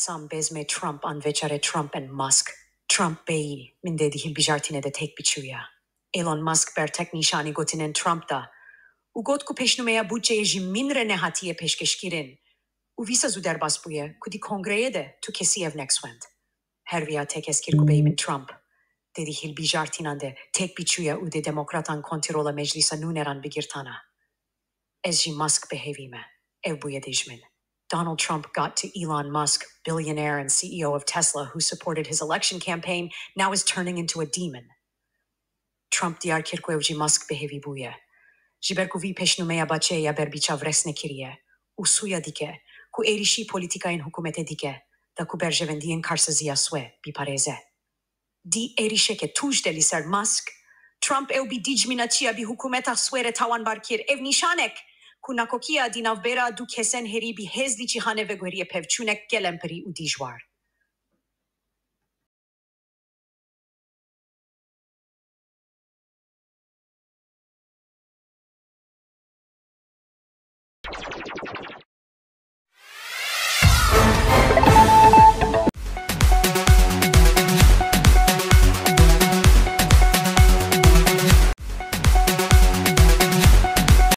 Sam bezme Trump an veçare Trump and Musk. Trump beyi min dedi hilbijartine de tek biçuya. Elon Musk ber tek nişani gotinen Trump da. U got ku peşnumeya budçeye jiminre nehatiye peşkeşkirin. U visa zuder basbuye kudi kongreye de tu kesiyev nexwend. Hervia tek eskir ku beyi min Trump. Dedi hilbijartinan de tek biçuya u de demokratan kontrola meclisa nuneran bigirtana. Ezji Musk behevime. Ev buye dejmin. Donald Trump got to Elon Musk, billionaire and CEO of Tesla, who supported his election campaign, now is turning into a demon. Trump diyar kirkuevji Musk behevi buye. Jiberkuvi peşnumeya bacheya berbiça vresne kiriye. Usuya dike, ku erişi politikain hukumete dike, da ku berjevendiyen karsazia swe, bipareze. Di erişeke tuj deliser Musk, Trump ev bi dijminaçia bi hukumeta swere tawan barkir ev nişanek, ku nakokia di navbera du kesen heri bi hezli cihane vegoriye pevçunek gelemperi u dijwar.